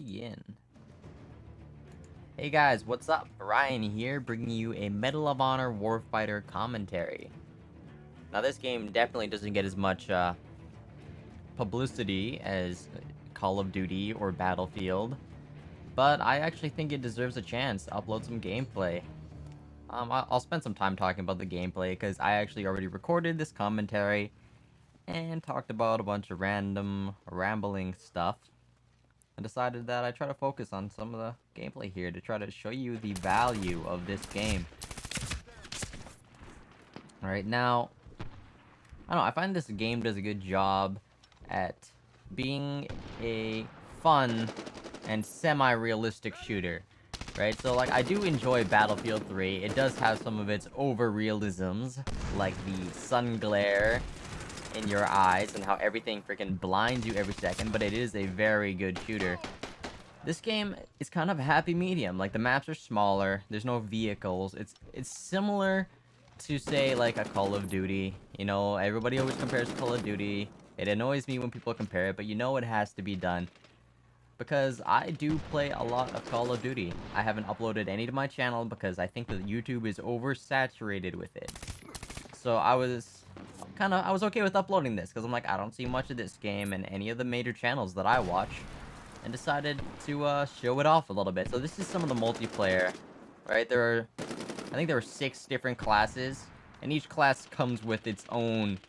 begin. Hey guys, what's up? Ryan here, bringing you a Medal of Honor Warfighter commentary. Now this game definitely doesn't get as much publicity as Call of Duty or Battlefield, but I actually think it deserves a chance to upload some gameplay. I'll spend some time talking about the gameplay because I actually already recorded this commentary and talked about a bunch of random rambling stuff. I decided that I try to focus on some of the gameplay here to try to show you the value of this game. Alright, now, I don't know, I find this game does a good job at being a fun and semi-realistic shooter. Right, so like I do enjoy Battlefield 3. It does have some of its over-realisms, like the sun glare in your eyes and how everything freaking blinds you every second, but it is a very good shooter. This game is kind of a happy medium. Like the maps are smaller, there's no vehicles. It's similar to say like a Call of Duty. You know, everybody always compares Call of Duty. It annoys me when people compare it, but you know it has to be done. Because I do play a lot of Call of Duty. I haven't uploaded any to my channel because I think that YouTube is oversaturated with it. So I was okay with uploading this because I'm like, I don't see much of this game in any of the major channels that I watch, and decided to show it off a little bit. So this is some of the multiplayer, right? I think there are 6 different classes, and each class comes with its own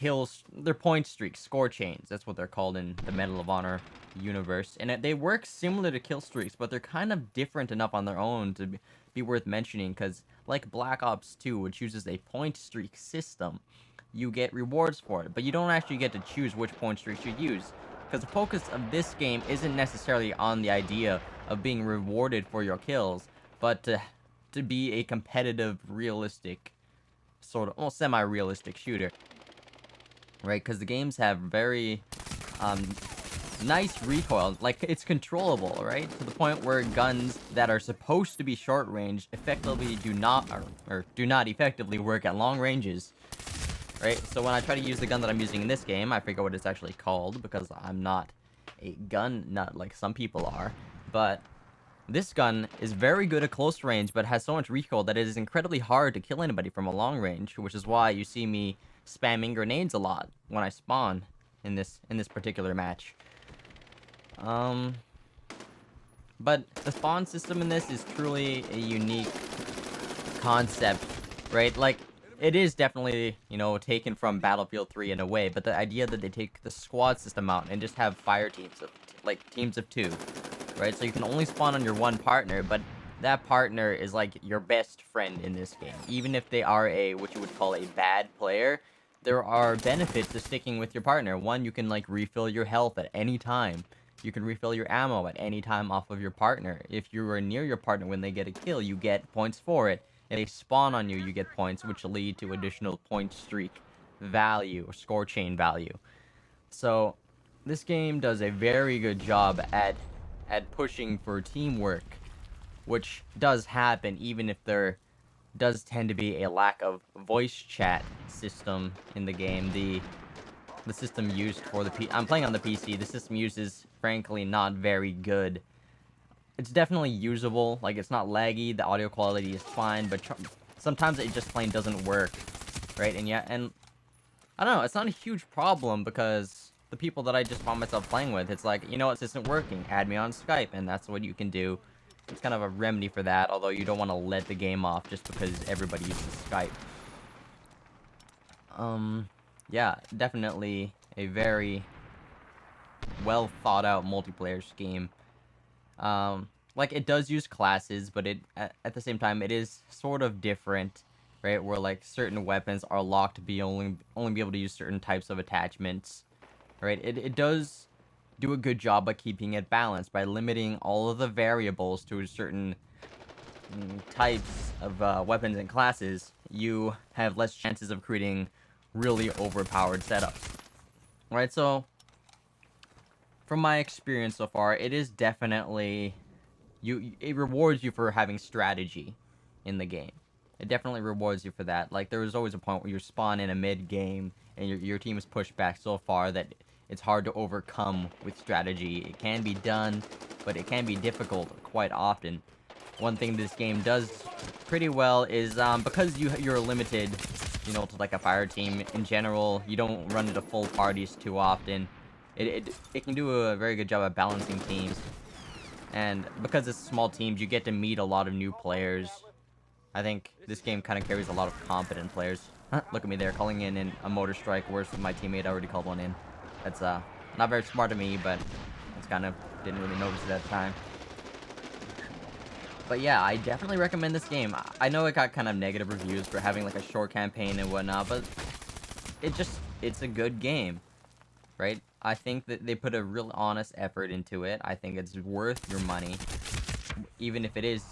they're point streaks, score chains. That's what they're called in the Medal of Honor universe. And they work similar to kill streaks, but they're kind of different enough on their own to be worth mentioning, because like Black Ops 2, which uses a point streak system, you get rewards for it, but you don't actually get to choose which point streaks you use, because the focus of this game isn't necessarily on the idea of being rewarded for your kills, but to be a competitive, realistic, sort of, well, semi-realistic shooter. Right, because the games have very nice recoil. Like, it's controllable, right? To the point where guns that are supposed to be short range effectively do not effectively work at long ranges. Right? So when I try to use the gun that I'm using in this game, I forget what it's actually called because I'm not a gun nut like some people are. But this gun is very good at close range, but has so much recoil that it is incredibly hard to kill anybody from a long range, which is why you see me spamming grenades a lot when I spawn in this particular match. But the spawn system in this is truly a unique concept, right? Like, it is definitely, you know, taken from Battlefield 3 in a way, but the idea that they take the squad system out and just have fire teams of, like, teams of 2, right? So you can only spawn on your one partner, but that partner is like your best friend in this game. Even if they are what you would call a bad player, there are benefits to sticking with your partner. One, you can like refill your health at any time. You can refill your ammo at any time off of your partner. If you are near your partner when they get a kill, you get points for it. If they spawn on you, you get points, which lead to additional point streak value or score chain value. So this game does a very good job at pushing for teamwork, which does happen even if there does tend to be a lack of voice chat system in the game. The system used for I'm playing on the PC. The system used is frankly not very good. It's definitely usable, like it's not laggy, the audio quality is fine, but sometimes it just plain doesn't work, right? And yeah, and I don't know, it's not a huge problem because the people that I just found myself playing with, it's like, you know, this isn't working, add me on Skype, and that's what you can do. It's kind of a remedy for that, although you don't want to let the game off just because everybody uses Skype. Yeah, definitely a very well thought out multiplayer scheme. Like it does use classes, but at the same time it is sort of different, right? Where like certain weapons are locked to be only be able to use certain types of attachments, right? It does do a good job at keeping it balanced by limiting all of the variables to certain types of weapons and classes. You have less chances of creating really overpowered setups. Right, so from my experience so far, it is definitely it rewards you for having strategy in the game. It definitely rewards you for that. Like there was always a point where you spawn in a mid game and your team is pushed back so far that it's hard to overcome with strategy. It can be done, but it can be difficult quite often. One thing this game does pretty well is, because you're limited, you know, to like a fire team in general, you don't run into full parties too often. It can do a very good job at balancing teams. And because it's small teams, you get to meet a lot of new players. I think this game kind of carries a lot of competent players. Look at me there, calling in a mortar strike, whereas my teammate already called one in. That's not very smart of me, but it's kind of didn't really notice it at the time. But yeah, I definitely recommend this game. I know it got kind of negative reviews for having like a short campaign and whatnot, but it's a good game, right? I think that they put a real honest effort into it. I think it's worth your money. Even if it is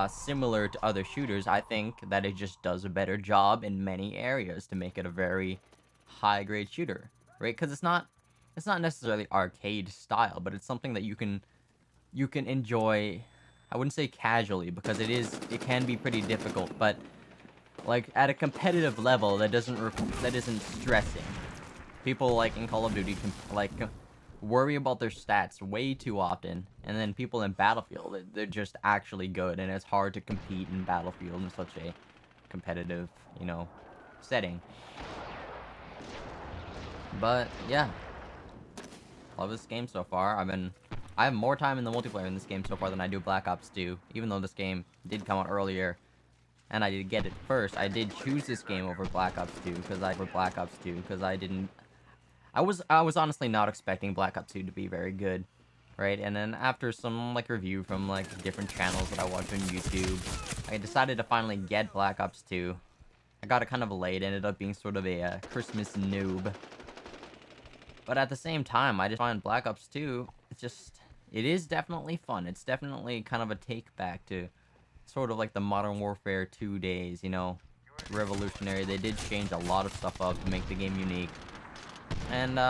similar to other shooters, I think that it just does a better job in many areas to make it a very high-grade shooter, right? Because it's not necessarily arcade style, but it's something that you can enjoy. I wouldn't say casually, because it can be pretty difficult, but like at a competitive level that isn't stressing. People like in Call of Duty can worry about their stats way too often, and then people in Battlefield, they're just actually good, and it's hard to compete in Battlefield in such a competitive, you know, setting. But yeah, love this game so far. I have more time in the multiplayer in this game so far than I do Black Ops 2, even though this game did come out earlier, and I did get it first. I did choose this game over Black Ops 2 because I was honestly not expecting Black Ops 2 to be very good, right? And then after some like review from like different channels that I watch on YouTube, I decided to finally get Black Ops 2. I got it kind of late, ended up being sort of a Christmas noob. But at the same time, I just find Black Ops 2, it is definitely fun. It's definitely kind of a take back to sort of like the Modern Warfare 2 days, you know, revolutionary. They did change a lot of stuff up to make the game unique. And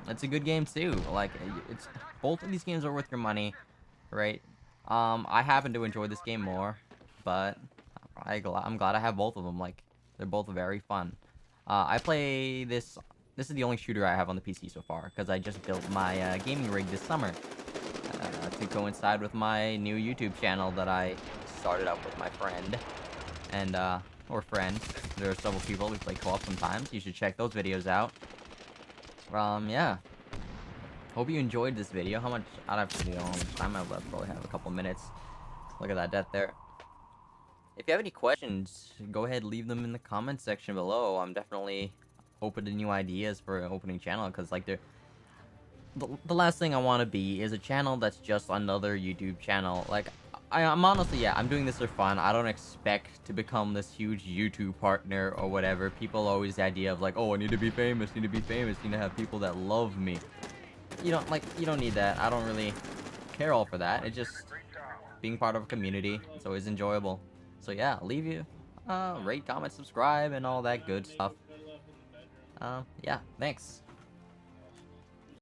it's a good game too. Like, it's both of these games are worth your money, right? I happen to enjoy this game more, but I'm glad I have both of them. Like, they're both very fun. I play this. This is the only shooter I have on the PC so far, because I just built my gaming rig this summer to coincide with my new YouTube channel that I started up with my friend, and or friends. There are several people who play co-op sometimes. You should check those videos out. Yeah. Hope you enjoyed this video. How much I'd have to do how much time I've left? Probably have a couple minutes. Look at that death there. If you have any questions, go ahead, leave them in the comment section below. I'm definitely open to new ideas for an opening channel, because like the last thing I want to be is a channel that's just another YouTube channel. Like, I'm honestly, yeah, I'm doing this for fun. I don't expect to become this huge YouTube partner or whatever. People always the idea of like, oh, I need to be famous, need to have people that love me. You don't need that. I don't really care all for that. It's just being part of a community. It's always enjoyable. So yeah, leave you rate, comment, subscribe, and all that good stuff. Yeah, thanks.